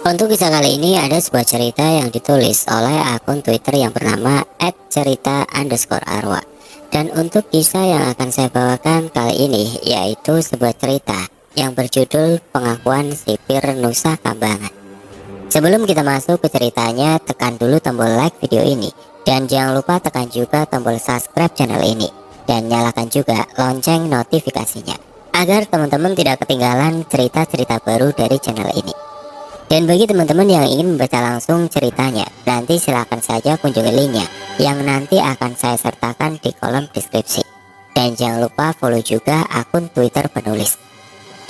Untuk kisah kali ini ada sebuah cerita yang ditulis oleh akun Twitter yang bernama @cerita_arwa. Dan untuk kisah yang akan saya bawakan kali ini yaitu sebuah cerita yang berjudul Pengakuan Sipir Nusa Kambangan. Sebelum kita masuk ke ceritanya, tekan dulu tombol like video ini dan jangan lupa tekan juga tombol subscribe channel ini dan nyalakan juga lonceng notifikasinya agar teman-teman tidak ketinggalan cerita-cerita baru dari channel ini. Dan bagi teman-teman yang ingin membaca langsung ceritanya, nanti silahkan saja kunjungi linknya yang nanti akan saya sertakan di kolom deskripsi. Dan jangan lupa follow juga akun Twitter penulis.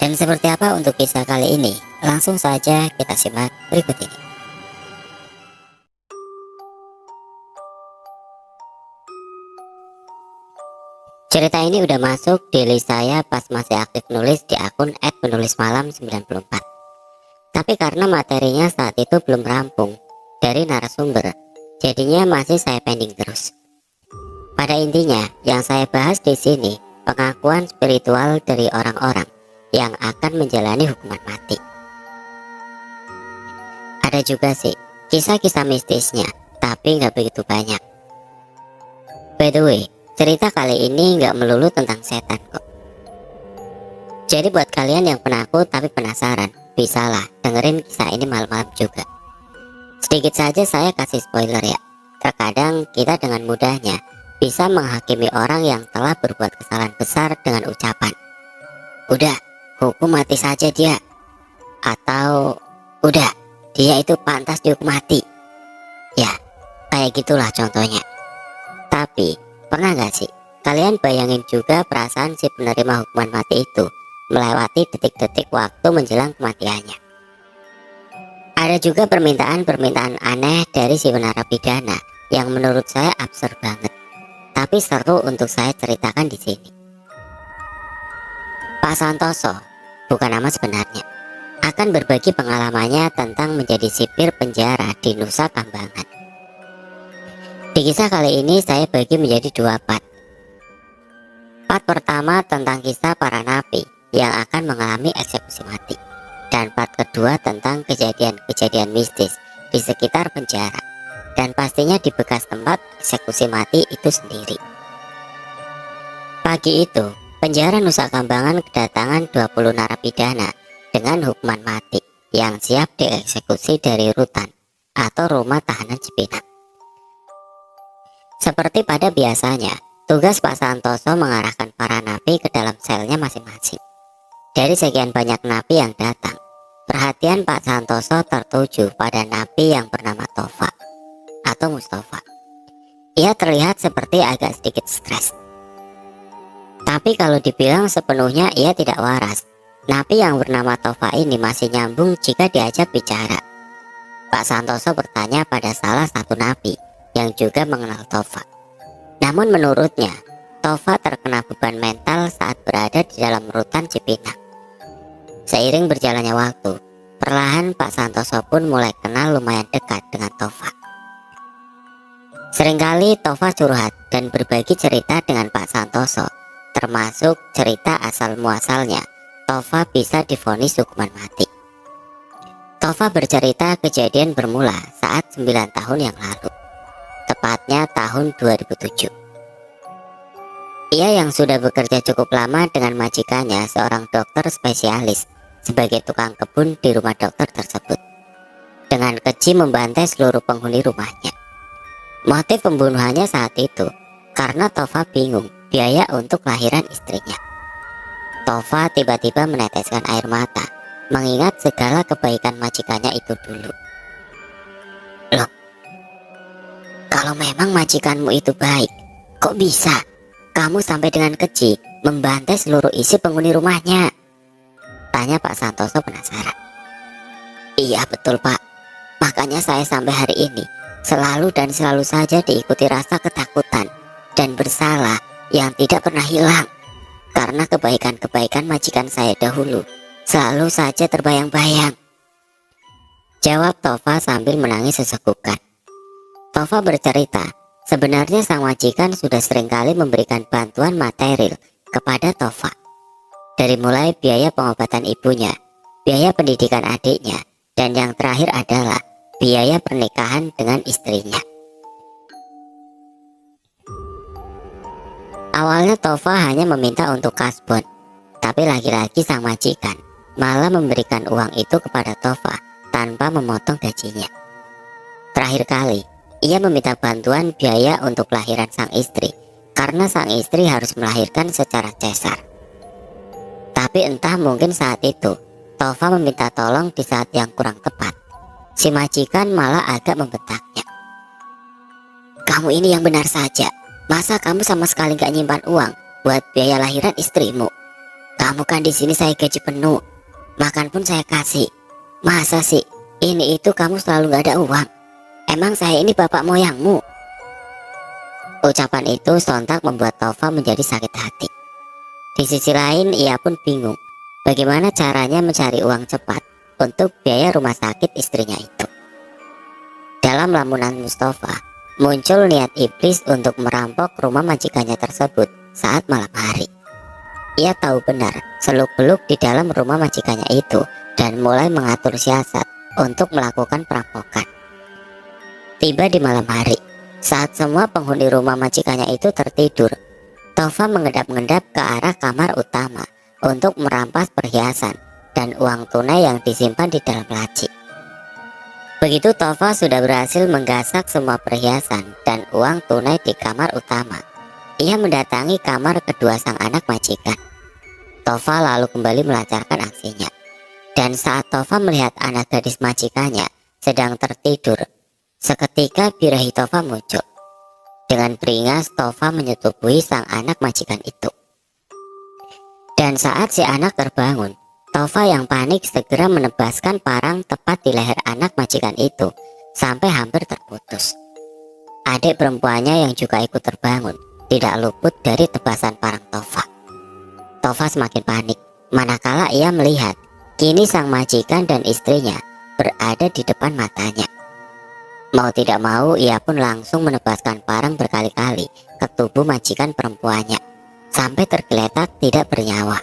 Dan seperti apa untuk kisah kali ini? Langsung saja kita simak berikut ini. Cerita ini udah masuk di list saya pas masih aktif nulis di akun @penulismalam94. Tapi karena materinya saat itu belum rampung dari narasumber, jadinya masih saya pending terus. Pada intinya, yang saya bahas di sini pengakuan spiritual dari orang-orang yang akan menjalani hukuman mati. Ada juga sih kisah-kisah mistisnya, tapi nggak begitu banyak. By the way, cerita kali ini nggak melulu tentang setan kok. Jadi buat kalian yang penakut tapi penasaran, bisalah dengerin kisah ini malam-malam juga. Sedikit saja saya kasih spoiler ya. Terkadang kita dengan mudahnya bisa menghakimi orang yang telah berbuat kesalahan besar dengan ucapan, "Udah, hukum mati saja dia." Atau, "Udah, dia itu pantas dihukum mati." Ya, kayak gitulah contohnya. Tapi, pernah gak sih kalian bayangin juga perasaan si penerima hukuman mati itu melewati detik-detik waktu menjelang kematiannya? Ada juga permintaan-permintaan aneh dari si narapidana yang menurut saya absurd banget, tapi seru untuk saya ceritakan di sini. Pak Santoso, bukan nama sebenarnya, akan berbagi pengalamannya tentang menjadi sipir penjara di Nusa Kambangan. Di kisah kali ini saya bagi menjadi 2 part. Part pertama tentang kisah para napi yang akan mengalami eksekusi mati, dan part kedua tentang kejadian-kejadian mistis di sekitar penjara, dan pastinya di bekas tempat eksekusi mati itu sendiri. Pagi itu, penjara Nusa Kambangan kedatangan 20 narapidana dengan hukuman mati yang siap dieksekusi dari rutan atau rumah tahanan Cipinang. Seperti pada biasanya, tugas Pak Santoso mengarahkan para napi ke dalam selnya masing-masing. Dari sekian banyak napi yang datang, perhatian Pak Santoso tertuju pada napi yang bernama Tova atau Mustafa. Ia terlihat seperti agak sedikit stres. Tapi kalau dibilang sepenuhnya ia tidak waras, napi yang bernama Tova ini masih nyambung jika diajak bicara. Pak Santoso bertanya pada salah satu napi yang juga mengenal Tova. Namun menurutnya, Tova terkena beban mental saat berada di dalam rutan Cipinang. Seiring berjalannya waktu, perlahan Pak Santoso pun mulai kenal lumayan dekat dengan Tova. Seringkali Tova curhat dan berbagi cerita dengan Pak Santoso, termasuk cerita asal muasalnya Tova bisa divonis hukuman mati. Tova bercerita kejadian bermula saat 9 tahun yang lalu, tepatnya tahun 2007. Ia yang sudah bekerja cukup lama dengan majikannya, seorang dokter spesialis, sebagai tukang kebun di rumah dokter tersebut, dengan keji membantai seluruh penghuni rumahnya. Motif pembunuhannya saat itu karena Tova bingung biaya untuk lahiran istrinya. Tova tiba-tiba meneteskan air mata mengingat segala kebaikan majikannya itu dulu. "Loh, kalau memang majikanmu itu baik, kok bisa kamu sampai dengan keji membantai seluruh isi penghuni rumahnya?" tanya Pak Santoso penasaran. "Iya betul Pak, makanya saya sampai hari ini selalu dan selalu saja diikuti rasa ketakutan dan bersalah yang tidak pernah hilang, karena kebaikan-kebaikan majikan saya dahulu selalu saja terbayang-bayang," jawab Tova sambil menangis sesekukan. Tova bercerita, sebenarnya sang majikan sudah seringkali memberikan bantuan material kepada Tova. Dari mulai biaya pengobatan ibunya, biaya pendidikan adiknya, Dan yang terakhir adalah biaya pernikahan dengan istrinya. Awalnya Tova hanya meminta untuk kasbon, tapi lagi-lagi sang majikan malah memberikan uang itu kepada Tova tanpa memotong gajinya. Terakhir kali, ia meminta bantuan biaya untuk kelahiran sang istri karena sang istri harus melahirkan secara cesar. Tapi entah mungkin saat itu Tova meminta tolong di saat yang kurang tepat. Si majikan malah agak membentaknya. "Kamu ini yang benar saja. Masa kamu sama sekali gak nyimpan uang buat biaya lahiran istrimu? Kamu kan di sini saya gaji penuh, makan pun saya kasih. Masa sih ini itu kamu selalu gak ada uang? Emang saya ini bapak moyangmu?" Ucapan itu sontak membuat Tova menjadi sakit hati. Di sisi lain ia pun bingung bagaimana caranya mencari uang cepat untuk biaya rumah sakit istrinya itu. Dalam lamunan Mustafa muncul niat iblis untuk merampok rumah majikannya tersebut saat malam hari. Ia tahu benar seluk-beluk di dalam rumah majikannya itu dan mulai mengatur siasat untuk melakukan perampokan. Tiba di malam hari, saat semua penghuni rumah majikannya itu tertidur, Tova mengendap-endap ke arah kamar utama untuk merampas perhiasan dan uang tunai yang disimpan di dalam laci. Begitu Tova sudah berhasil menggasak semua perhiasan dan uang tunai di kamar utama, ia mendatangi kamar kedua sang anak majikan. Tova lalu kembali melancarkan aksinya. Dan saat Tova melihat anak gadis majikannya sedang tertidur, seketika birahi Tova muncul. Dengan beringas Tova menyetubuhi sang anak majikan itu. Dan saat si anak terbangun, Tova yang panik segera menebaskan parang tepat di leher anak majikan itu sampai hampir terputus. Adik perempuannya yang juga ikut terbangun tidak luput dari tebasan parang Tova. Tova semakin panik manakala ia melihat kini sang majikan dan istrinya berada di depan matanya. Mau tidak mau ia pun langsung menebaskan parang berkali-kali ke tubuh majikan perempuannya sampai tergeletak tidak bernyawa.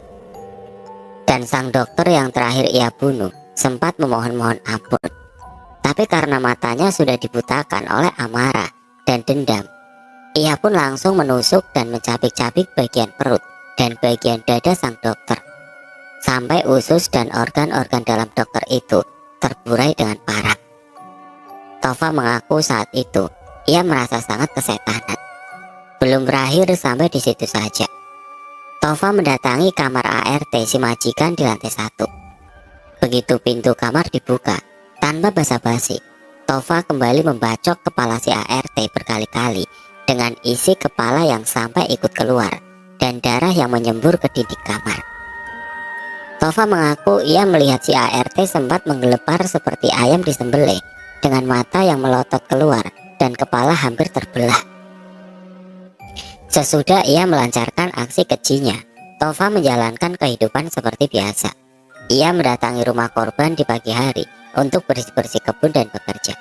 Dan sang dokter yang terakhir ia bunuh sempat memohon-mohon ampun. Tapi karena matanya sudah dibutakan oleh amarah dan dendam, ia pun langsung menusuk dan mencabik-cabik bagian perut dan bagian dada sang dokter, sampai usus dan organ-organ dalam dokter itu terburai dengan parah. Tova mengaku saat itu ia merasa sangat kesetanan. Belum berakhir sampai di situ saja. Tova mendatangi kamar ART si majikan di lantai 1. Begitu pintu kamar dibuka, tanpa basa-basi, Tova kembali membacok kepala si ART berkali-kali dengan isi kepala yang sampai ikut keluar dan darah yang menyembur ke dinding kamar. Tova mengaku ia melihat si ART sempat menggelepar seperti ayam disembelih dengan mata yang melotot keluar dan kepala hampir terbelah. Sesudah ia melancarkan aksi kejinya, Tova menjalankan kehidupan seperti biasa. Ia mendatangi rumah korban di pagi hari untuk bersih-bersih kebun dan bekerja.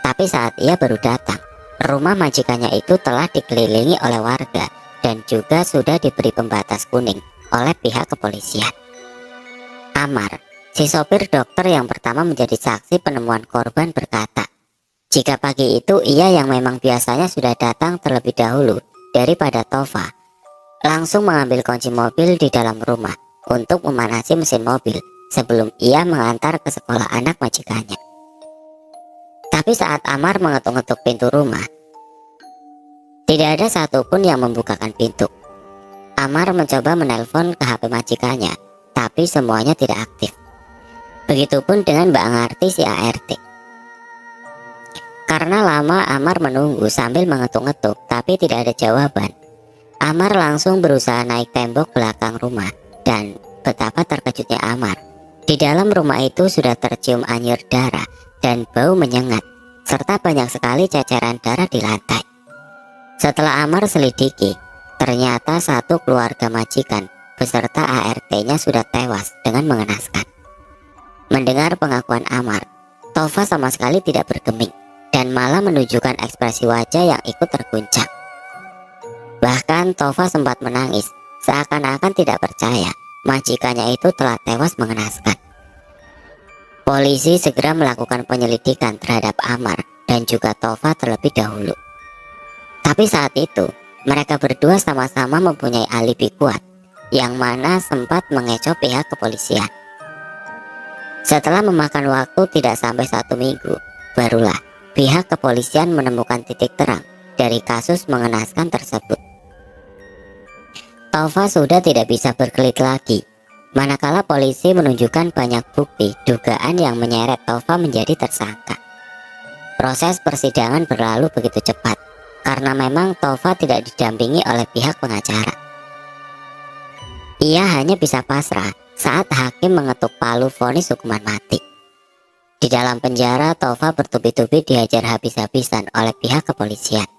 Tapi saat ia baru datang, rumah majikannya itu telah dikelilingi oleh warga dan juga sudah diberi pembatas kuning oleh pihak kepolisian. Amar, si sopir dokter yang pertama menjadi saksi penemuan korban, berkata, jika pagi itu ia yang memang biasanya sudah datang terlebih dahulu daripada Tova, langsung mengambil kunci mobil di dalam rumah untuk memanasi mesin mobil sebelum ia mengantar ke sekolah anak majikannya. Tapi saat Amar mengetuk-ngetuk pintu rumah, tidak ada satupun yang membukakan pintu. Amar mencoba menelpon ke HP majikannya, tapi semuanya tidak aktif. Begitupun dengan Mbak Ngarti si ART. Karena lama Amar menunggu sambil mengetuk-ngetuk tapi tidak ada jawaban, Amar langsung berusaha naik tembok belakang rumah. Dan betapa terkejutnya Amar, di dalam rumah itu sudah tercium anyir darah dan bau menyengat, serta banyak sekali ceceran darah di lantai. Setelah Amar selidiki, ternyata satu keluarga majikan beserta ART-nya sudah tewas dengan mengenaskan. Mendengar pengakuan Amar, Tova sama sekali tidak bergeming dan malah menunjukkan ekspresi wajah yang ikut terguncang. Bahkan Tova sempat menangis seakan-akan tidak percaya majikannya itu telah tewas mengenaskan. Polisi segera melakukan penyelidikan terhadap Amar dan juga Tova terlebih dahulu. Tapi saat itu, mereka berdua sama-sama mempunyai alibi kuat, yang mana sempat mengecoh pihak kepolisian. Setelah memakan waktu tidak sampai 1 minggu, barulah pihak kepolisian menemukan titik terang dari kasus mengenaskan tersebut. Tova sudah tidak bisa berkelit lagi, manakala polisi menunjukkan banyak bukti dugaan yang menyeret Tova menjadi tersangka. Proses persidangan berlalu begitu cepat, karena memang Tova tidak didampingi oleh pihak pengacara. Ia hanya bisa pasrah saat hakim mengetuk palu vonis hukuman mati. Di dalam penjara, Tova bertubi-tubi dihajar habis-habisan oleh pihak kepolisian.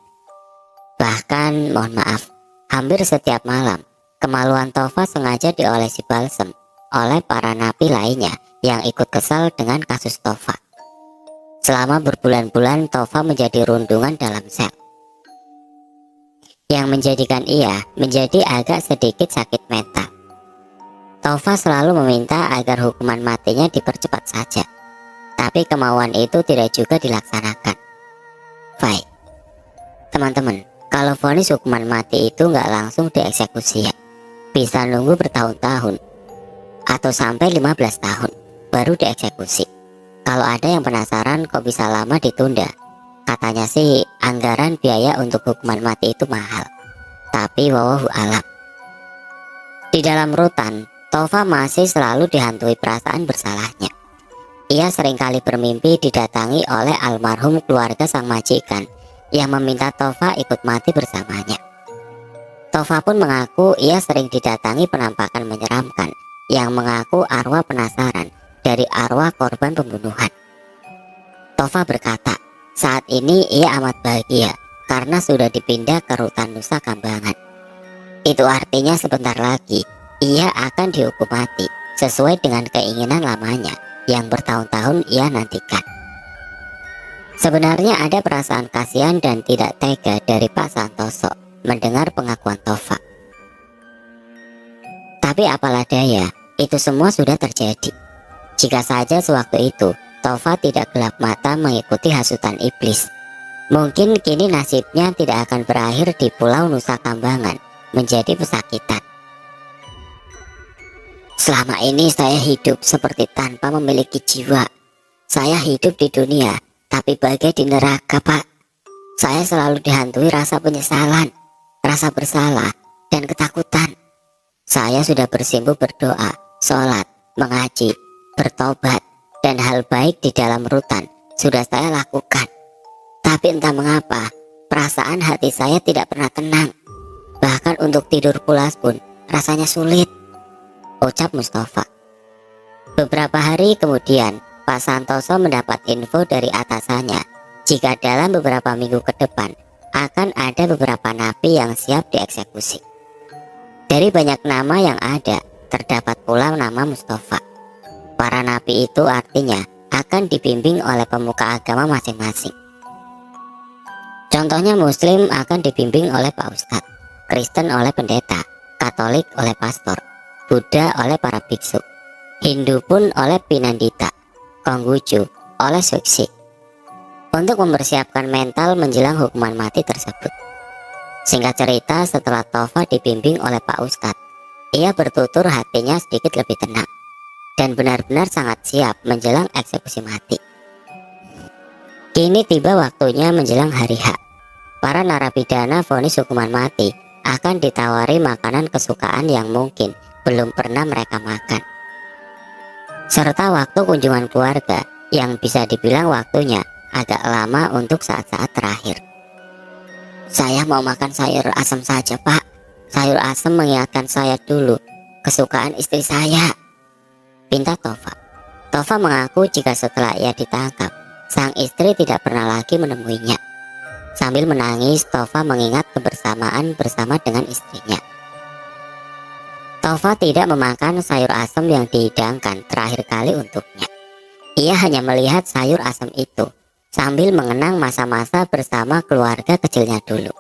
Bahkan, mohon maaf, hampir setiap malam, kemaluan Tova sengaja diolesi balsem oleh para napi lainnya yang ikut kesal dengan kasus Tova. Selama berbulan-bulan, Tova menjadi rundungan dalam sel, yang menjadikan ia menjadi agak sedikit sakit mental. Tova selalu meminta agar hukuman matinya dipercepat saja, tapi kemauan itu tidak juga dilaksanakan. Baik, teman-teman, kalau vonis hukuman mati itu nggak langsung dieksekusi ya, bisa nunggu bertahun-tahun atau sampai 15 tahun baru dieksekusi. Kalau ada yang penasaran kok bisa lama ditunda, katanya sih anggaran biaya untuk hukuman mati itu mahal, tapi wallahu alam. Di dalam rutan, Tova masih selalu dihantui perasaan bersalahnya. Ia seringkali bermimpi didatangi oleh almarhum keluarga sang majikan yang meminta Tova ikut mati bersamanya. Tova pun mengaku ia sering didatangi penampakan menyeramkan yang mengaku arwah penasaran dari arwah korban pembunuhan. Tova berkata, saat ini ia amat bahagia karena sudah dipindah ke rutan Nusa Kambangan. Itu artinya sebentar lagi ia akan dihukum mati sesuai dengan keinginan lamanya yang bertahun-tahun ia nantikan. Sebenarnya ada perasaan kasihan dan tidak tega dari Pak Santoso mendengar pengakuan Tova. Tapi apalah daya, itu semua sudah terjadi. Jika saja sewaktu itu Tova tidak gelap mata mengikuti hasutan iblis, mungkin kini nasibnya tidak akan berakhir di Pulau Nusa Kambangan menjadi pesakitan. Selama ini saya hidup seperti tanpa memiliki jiwa. Saya hidup di dunia, tapi bagai di neraka, Pak. Saya selalu dihantui rasa penyesalan, rasa bersalah, dan ketakutan. Saya sudah bersimpuh berdoa, sholat, mengaji, bertobat, dan hal baik di dalam rutan sudah saya lakukan. Tapi entah mengapa, perasaan hati saya tidak pernah tenang. Bahkan untuk tidur pulas pun rasanya sulit, ucap Mustafa. Beberapa hari kemudian, Pak Santoso mendapat info dari atasannya jika dalam beberapa minggu ke depan akan ada beberapa napi yang siap dieksekusi. Dari banyak nama yang ada, terdapat pula nama Mustafa. Para napi itu artinya akan dibimbing oleh pemuka agama masing-masing. Contohnya Muslim akan dibimbing oleh Pak Ustadz, Kristen oleh pendeta, Katolik oleh pastor, Buddha oleh para biksu, Hindu pun oleh Pinandita, Konghucu oleh suksi, untuk mempersiapkan mental menjelang hukuman mati tersebut. Singkat cerita, setelah Tova dibimbing oleh Pak Ustadz, ia bertutur hatinya sedikit lebih tenang dan benar-benar sangat siap menjelang eksekusi mati. Kini tiba waktunya menjelang hari H. Para narapidana vonis hukuman mati akan ditawari makanan kesukaan yang mungkin belum pernah mereka makan, serta waktu kunjungan keluarga yang bisa dibilang waktunya agak lama untuk saat-saat terakhir. Saya mau makan sayur asam saja, Pak. Sayur asam mengingatkan saya dulu kesukaan istri saya, pinta Tova. Tova mengaku jika setelah ia ditangkap, sang istri tidak pernah lagi menemuinya. Sambil menangis, Tova mengingat kebersamaan bersama dengan istrinya. Tova tidak memakan sayur asam yang dihidangkan terakhir kali untuknya. Ia hanya melihat sayur asam itu sambil mengenang masa-masa bersama keluarga kecilnya dulu.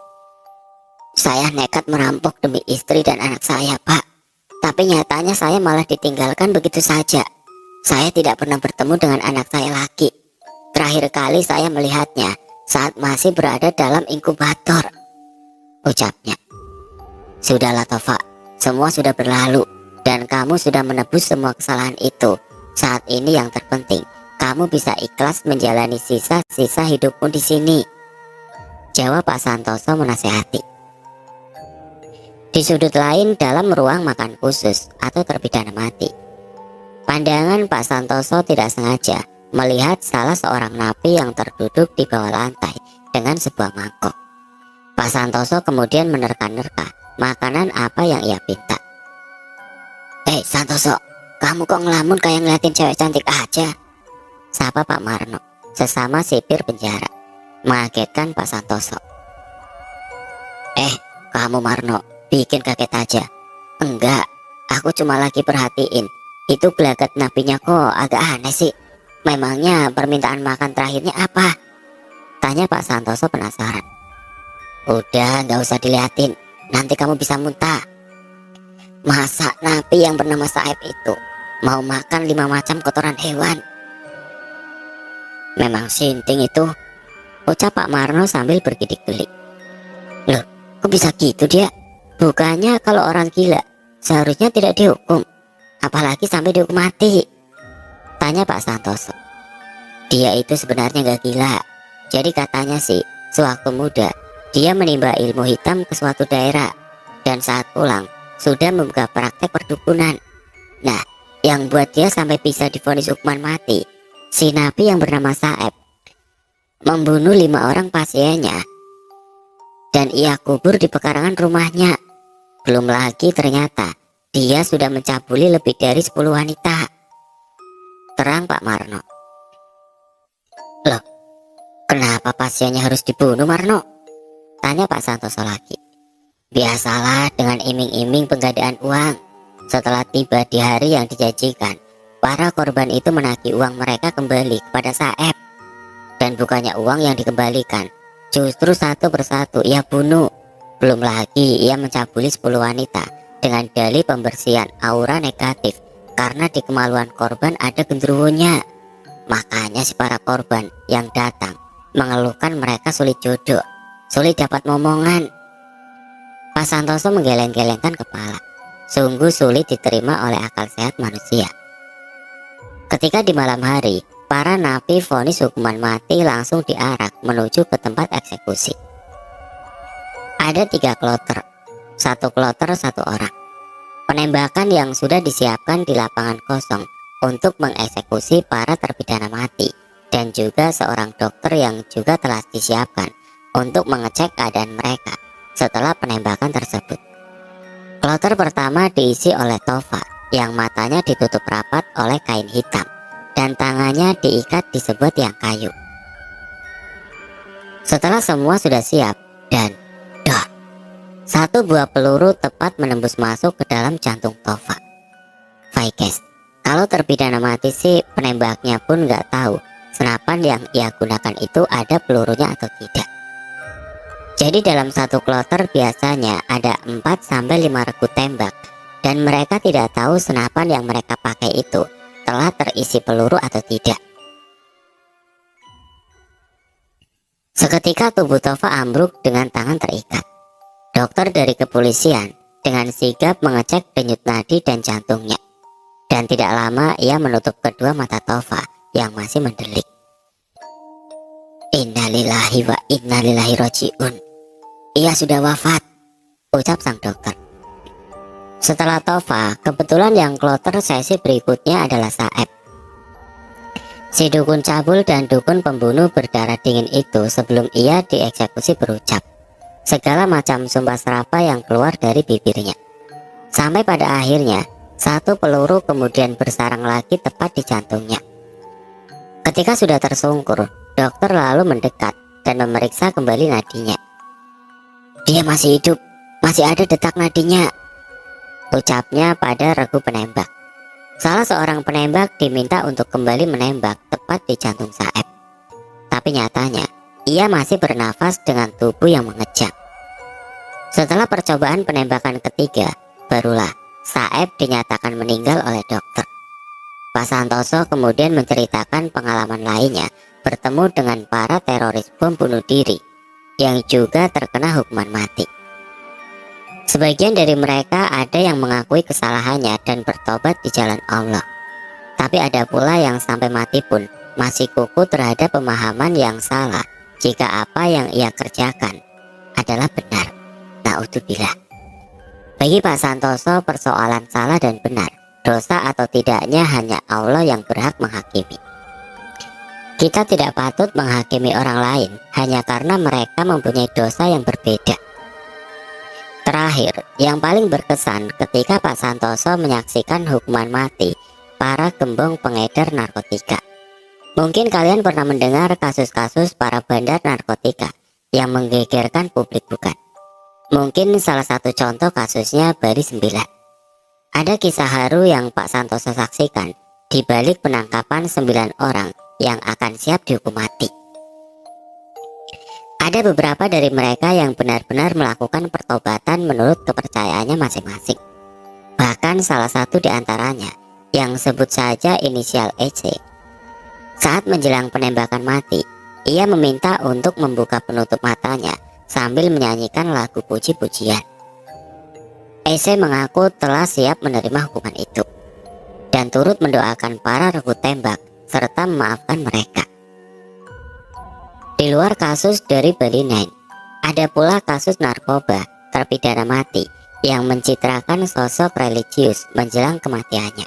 Saya nekat merampok demi istri dan anak saya, Pak. Tapi nyatanya saya malah ditinggalkan begitu saja. Saya tidak pernah bertemu dengan anak saya lagi. Terakhir kali saya melihatnya saat masih berada dalam inkubator, ucapnya. Sudahlah Tova, semua sudah berlalu dan kamu sudah menebus semua kesalahan itu. Saat ini yang terpenting, kamu bisa ikhlas menjalani sisa-sisa hidupmu di sini, jawab Pak Santoso menasehati. Di sudut lain dalam ruang makan khusus atau terpidana mati, pandangan Pak Santoso tidak sengaja melihat salah seorang napi yang terduduk di bawah lantai dengan sebuah mangkok. Pak Santoso kemudian menerka-nerka makanan apa yang ia minta. Santoso, kamu kok ngelamun kayak ngeliatin cewek cantik aja? Sapa Pak Marno, sesama sipir penjara, mengagetkan Pak Santoso. Kamu Marno, bikin kaget aja. Enggak, aku cuma lagi perhatiin. Itu gelagat napinya kok agak aneh sih. Memangnya permintaan makan terakhirnya apa? Tanya Pak Santoso penasaran. Udah, gak usah diliatin, nanti kamu bisa muntah. Masa napi yang bernama Saeb itu mau makan 5 macam kotoran hewan? Memang sinting itu, ucap Pak Marno sambil bergidik-gidik. Loh, kok bisa gitu dia? Bukannya kalau orang gila seharusnya tidak dihukum, apalagi sampai dihukum mati? Tanya Pak Santoso. Dia itu sebenarnya gak gila. Jadi katanya sih, sewaktu muda dia menimba ilmu hitam ke suatu daerah, dan saat pulang sudah membuka praktek perdukunan. Nah, yang buat dia sampai bisa divonis hukuman mati, si napi yang bernama Saeb membunuh 5 orang pasiennya dan ia kubur di pekarangan rumahnya. Belum lagi ternyata dia sudah mencabuli lebih dari 10 wanita, terang Pak Marno. Loh, kenapa pasiennya harus dibunuh Marno? Tanya Pak Santoso lagi. Biasalah dengan iming-iming penggadaan uang. Setelah tiba di hari yang dijanjikan, para korban itu menagih uang mereka kembali kepada Saeb. Dan bukannya uang yang dikembalikan, justru satu persatu ia bunuh. Belum lagi ia mencabuli 10 wanita dengan dalih pembersihan aura negatif karena di kemaluan korban ada genderuwonya. Makanya si para korban yang datang mengeluhkan mereka sulit jodoh, sulit dapat momongan. Pak Santoso menggeleng-gelengkan kepala. Sungguh sulit diterima oleh akal sehat manusia. Ketika di malam hari, para napi vonis hukuman mati langsung diarak menuju ke tempat eksekusi. Ada 3 kloter, 1 kloter 1 orang. Penembakan yang sudah disiapkan di lapangan kosong untuk mengeksekusi para terpidana mati, dan juga seorang dokter yang juga telah disiapkan untuk mengecek keadaan mereka setelah penembakan tersebut. Kloter pertama diisi oleh Tova yang matanya ditutup rapat oleh kain hitam dan tangannya diikat di sebuah tiang kayu. Setelah semua sudah siap dan dor, 1 buah peluru tepat menembus masuk ke dalam jantung Tova. Vaikes, kalau terpidana mati sih penembaknya pun nggak tahu senapan yang ia gunakan itu ada pelurunya atau tidak. Jadi dalam 1 kloter biasanya ada 4-5 regu tembak, dan mereka tidak tahu senapan yang mereka pakai itu telah terisi peluru atau tidak. Seketika tubuh Tova ambruk dengan tangan terikat. Dokter dari kepolisian dengan sigap mengecek denyut nadi dan jantungnya, dan tidak lama ia menutup kedua mata Tova yang masih mendelik. Innalillahi wa innalillahi roji'un. Ia sudah wafat, ucap sang dokter. Setelah Tova, kebetulan yang kloter sesi berikutnya adalah Saeb. Si dukun cabul dan dukun pembunuh berdarah dingin itu sebelum ia dieksekusi berucap segala macam sumpah serapah yang keluar dari bibirnya. Sampai pada akhirnya 1 peluru kemudian bersarang lagi tepat di jantungnya. Ketika sudah tersungkur, dokter lalu mendekat dan memeriksa kembali nadinya. Dia masih hidup, masih ada detak nadinya, ucapnya pada regu penembak. Salah seorang penembak diminta untuk kembali menembak tepat di jantung Saeb. Tapi nyatanya, ia masih bernafas dengan tubuh yang mengejang. Setelah percobaan penembakan ketiga, barulah Saeb dinyatakan meninggal oleh dokter. Pak Santoso kemudian menceritakan pengalaman lainnya bertemu dengan para teroris bom bunuh diri yang juga terkena hukuman mati. Sebagian dari mereka ada yang mengakui kesalahannya dan bertobat di jalan Allah. Tapi ada pula yang sampai mati pun masih kukuh terhadap pemahaman yang salah jika apa yang ia kerjakan adalah benar. Naudzubillah. Bagi Pak Santoso, persoalan salah dan benar, dosa atau tidaknya hanya Allah yang berhak menghakimi. Kita tidak patut menghakimi orang lain hanya karena mereka mempunyai dosa yang berbeda. Terakhir, yang paling berkesan ketika Pak Santoso menyaksikan hukuman mati para gembong pengedar narkotika. Mungkin kalian pernah mendengar kasus-kasus para bandar narkotika yang menggegerkan publik, bukan? Mungkin salah satu contoh kasusnya Bali 9. Ada kisah haru yang Pak Santoso saksikan di balik penangkapan 9 orang yang akan siap dihukum mati. Ada beberapa dari mereka yang benar-benar melakukan pertobatan menurut kepercayaannya masing-masing. Bahkan salah satu di antaranya, yang sebut saja inisial EC, saat menjelang penembakan mati, ia meminta untuk membuka penutup matanya sambil menyanyikan lagu puji-pujian. EC mengaku telah siap menerima hukuman itu dan turut mendoakan para regu tembak serta memaafkan mereka. Di luar kasus dari Bali 9, ada pula kasus narkoba terpidana mati yang mencitrakan sosok religius menjelang kematiannya.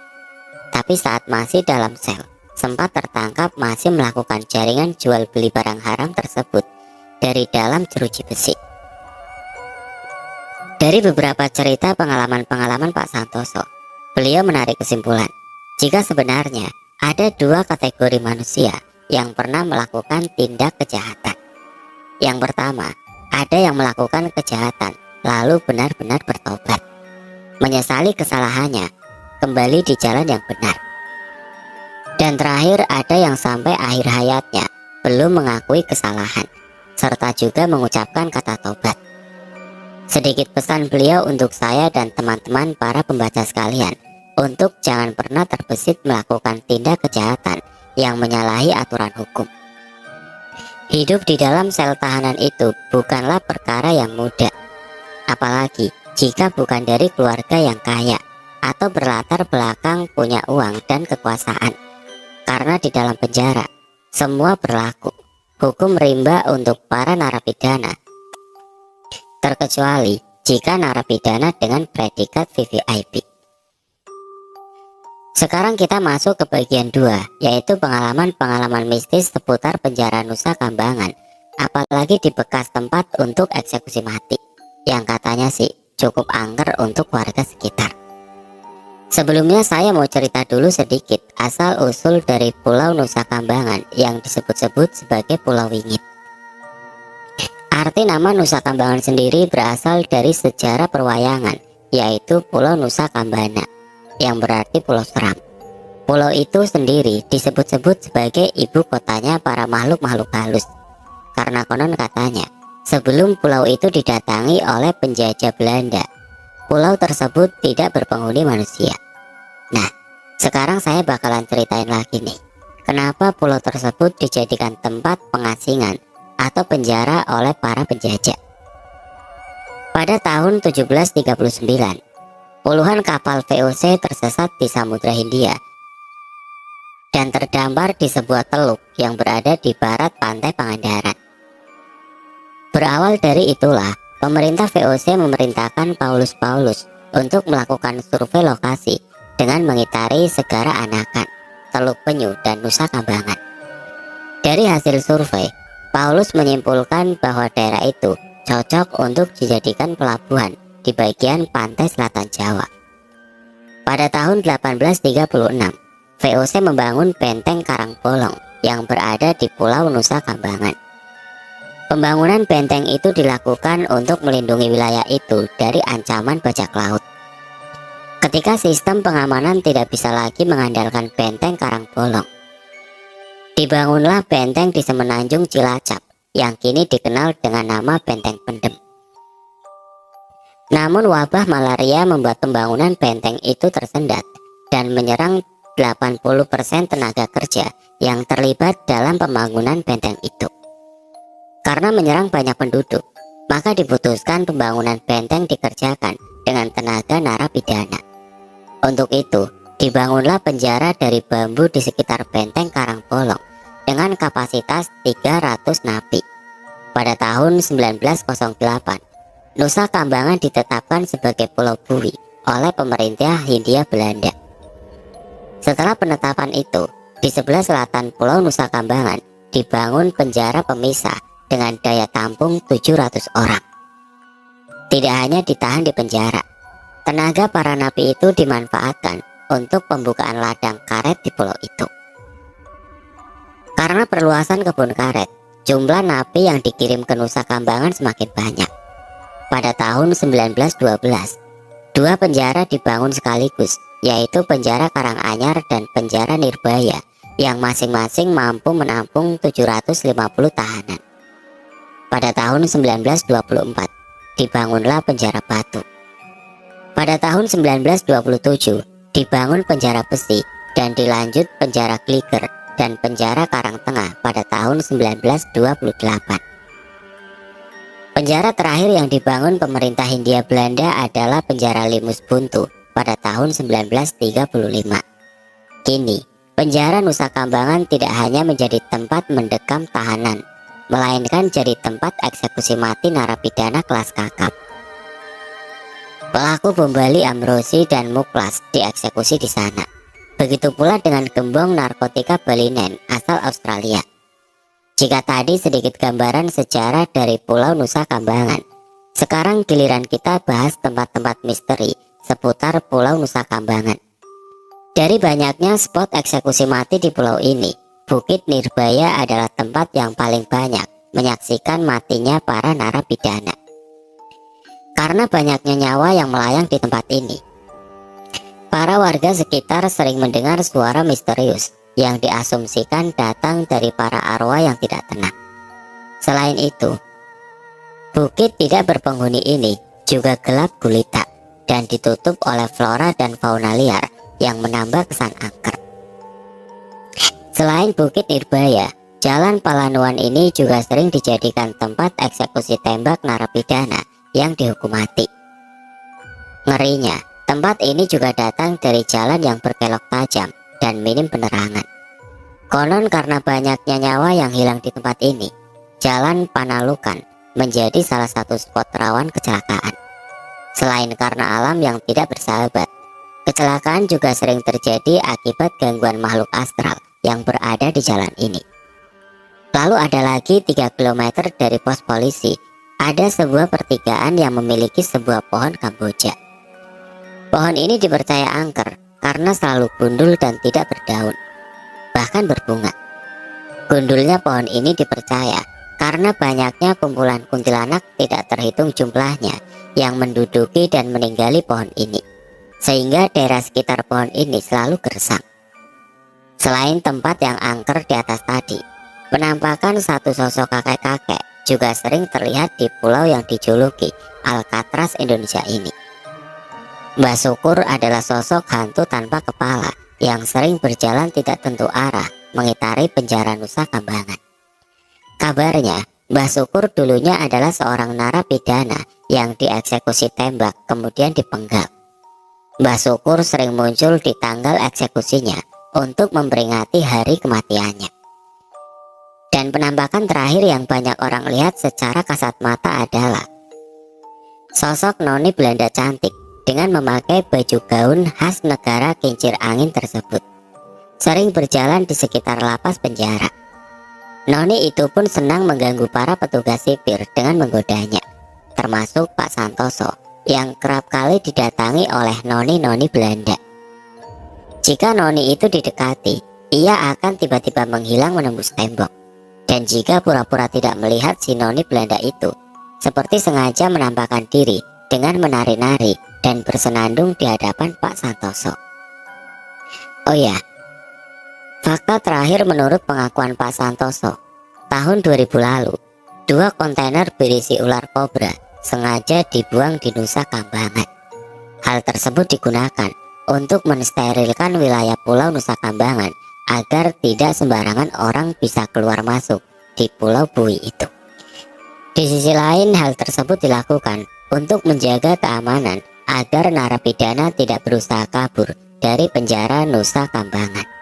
Tapi saat masih dalam sel, sempat tertangkap masih melakukan jaringan jual beli barang haram tersebut dari dalam jeruji besi. Dari beberapa cerita pengalaman-pengalaman Pak Santoso, beliau menarik kesimpulan jika sebenarnya ada dua kategori manusia yang pernah melakukan tindak kejahatan. Yang pertama, ada yang melakukan kejahatan lalu benar-benar bertobat, menyesali kesalahannya, kembali di jalan yang benar. Dan terakhir, ada yang sampai akhir hayatnya belum mengakui kesalahan serta juga mengucapkan kata tobat. Sedikit pesan beliau untuk saya dan teman-teman para pembaca sekalian untuk jangan pernah terbesit melakukan tindak kejahatan yang menyalahi aturan hukum. Hidup di dalam sel tahanan itu bukanlah perkara yang mudah, apalagi jika bukan dari keluarga yang kaya atau berlatar belakang punya uang dan kekuasaan. Karena di dalam penjara semua berlaku, hukum rimba untuk para narapidana, terkecuali jika narapidana dengan predikat VVIP. Sekarang kita masuk ke bagian 2, yaitu pengalaman-pengalaman mistis seputar penjara Nusa Kambangan, apalagi di bekas tempat untuk eksekusi mati, yang katanya sih cukup angker untuk warga sekitar. Sebelumnya saya mau cerita dulu sedikit asal-usul dari Pulau Nusa Kambangan yang disebut-sebut sebagai Pulau Wingit. Arti nama Nusa Kambangan sendiri berasal dari sejarah perwayangan, yaitu Pulau Nusa Kambana, yang berarti pulau seram. Pulau itu sendiri disebut-sebut sebagai ibu kotanya para makhluk-makhluk halus, karena konon katanya sebelum pulau itu didatangi oleh penjajah Belanda, pulau tersebut tidak berpenghuni manusia. Nah, sekarang saya bakalan ceritain lagi nih, kenapa pulau tersebut dijadikan tempat pengasingan atau penjara oleh para penjajah. Pada tahun 1739, puluhan kapal VOC tersesat di Samudra Hindia dan terdampar di sebuah teluk yang berada di barat pantai Pangandaran. Berawal dari itulah, pemerintah VOC memerintahkan Paulus untuk melakukan survei lokasi dengan mengitari Segara Anakan, Teluk Penyu, dan Nusa Kambangan. Dari hasil survei, Paulus menyimpulkan bahwa daerah itu cocok untuk dijadikan pelabuhan di bagian pantai selatan Jawa. Pada tahun 1836, VOC membangun benteng Karangbolong yang berada di Pulau Nusa Kambangan. Pembangunan benteng itu dilakukan untuk melindungi wilayah itu dari ancaman bajak laut. Ketika sistem pengamanan tidak bisa lagi mengandalkan benteng Karangbolong, dibangunlah benteng di Semenanjung Cilacap yang kini dikenal dengan nama Benteng Pendem. Namun wabah malaria membuat pembangunan benteng itu tersendat dan menyerang 80% tenaga kerja yang terlibat dalam pembangunan benteng itu. Karena menyerang banyak penduduk, maka diputuskan pembangunan benteng dikerjakan dengan tenaga narapidana. Untuk itu, dibangunlah penjara dari bambu di sekitar benteng Karangbolong dengan kapasitas 300 napi. Pada tahun 1908, Nusa Kambangan ditetapkan sebagai Pulau Bui oleh pemerintah Hindia Belanda. Setelah penetapan itu, di sebelah selatan Pulau Nusa Kambangan dibangun penjara pemisah dengan daya tampung 700 orang. Tidak hanya ditahan di penjara, tenaga para napi itu dimanfaatkan untuk pembukaan ladang karet di pulau itu. Karena perluasan kebun karet, jumlah napi yang dikirim ke Nusa Kambangan semakin banyak. Pada tahun 1912, dua penjara dibangun sekaligus, yaitu penjara Karanganyar dan penjara Nirbaya, yang masing-masing mampu menampung 750 tahanan. Pada tahun 1924, dibangunlah penjara Batu. Pada tahun 1927, dibangun penjara Besi dan dilanjut penjara Gliker dan penjara Karangtengah pada tahun 1928. Penjara terakhir yang dibangun pemerintah Hindia Belanda adalah penjara Limus Buntu pada tahun 1935. Kini, penjara Nusa Kambangan tidak hanya menjadi tempat mendekam tahanan, melainkan jadi tempat eksekusi mati narapidana kelas kakap. Pelaku bom Bali Amrosi dan Muklas dieksekusi di sana. Begitu pula dengan gembong narkotika Balinen asal Australia. Jika tadi sedikit gambaran sejarah dari Pulau Nusa Kambangan, sekarang giliran kita bahas tempat-tempat misteri seputar Pulau Nusa Kambangan. Dari banyaknya spot eksekusi mati di pulau ini, Bukit Nirbaya adalah tempat yang paling banyak menyaksikan matinya para narapidana. Karena banyaknya nyawa yang melayang di tempat ini, para warga sekitar sering mendengar suara misterius yang diasumsikan datang dari para arwah yang tidak tenang. Selain itu, bukit tidak berpenghuni ini juga gelap gulita dan ditutup oleh flora dan fauna liar yang menambah kesan angker. Selain Bukit Nirbaya, Jalan Palanuan ini juga sering dijadikan tempat eksekusi tembak narapidana yang dihukum mati. Ngerinya, tempat ini juga datang dari jalan yang berkelok tajam dan minim penerangan. Konon karena banyaknya nyawa yang hilang di tempat ini, Jalan Panalukan menjadi salah satu spot rawan kecelakaan. Selain karena alam yang tidak bersahabat, kecelakaan juga sering terjadi akibat gangguan makhluk astral yang berada di jalan ini. Lalu ada lagi 3 km dari pos polisi, ada sebuah pertigaan yang memiliki sebuah pohon Kamboja. Pohon ini dipercaya angker karena selalu gundul dan tidak berdaun, bahkan berbunga. Gundulnya pohon ini dipercaya karena banyaknya kumpulan kuntilanak tidak terhitung jumlahnya yang menduduki dan meninggali pohon ini, sehingga daerah sekitar pohon ini selalu gersang. Selain tempat yang angker di atas tadi, penampakan satu sosok kakek-kakek juga sering terlihat di pulau yang dijuluki Alcatraz Indonesia ini. Mbah Syukur adalah sosok hantu tanpa kepala yang sering berjalan tidak tentu arah mengitari penjara Nusa Kambangan. Kabarnya, Mbah Syukur dulunya adalah seorang narapidana yang dieksekusi tembak kemudian dipenggal. Mbah Syukur sering muncul di tanggal eksekusinya untuk memperingati hari kematiannya. Dan penampakan terakhir yang banyak orang lihat secara kasat mata adalah sosok noni Belanda cantik dengan memakai baju gaun khas negara kincir angin tersebut, sering berjalan di sekitar lapas penjara. Noni itu pun senang mengganggu para petugas sipir dengan menggodanya, termasuk Pak Santoso yang kerap kali didatangi oleh noni-noni Belanda. Jika noni itu didekati, ia akan tiba-tiba menghilang menembus tembok. Dan jika pura-pura tidak melihat si noni Belanda itu, seperti sengaja menampakkan diri dengan menari-nari dan bersenandung di hadapan Pak Santoso. Oh ya, fakta terakhir menurut pengakuan Pak Santoso, tahun 2000 lalu, 2 kontainer berisi ular kobra sengaja dibuang di Nusa Kambangan. Hal tersebut digunakan untuk mensterilkan wilayah Pulau Nusa Kambangan agar tidak sembarangan orang bisa keluar masuk di Pulau Bui itu. Di sisi lain, hal tersebut dilakukan untuk menjaga keamanan agar narapidana tidak berusaha kabur dari penjara Nusa Kambangan.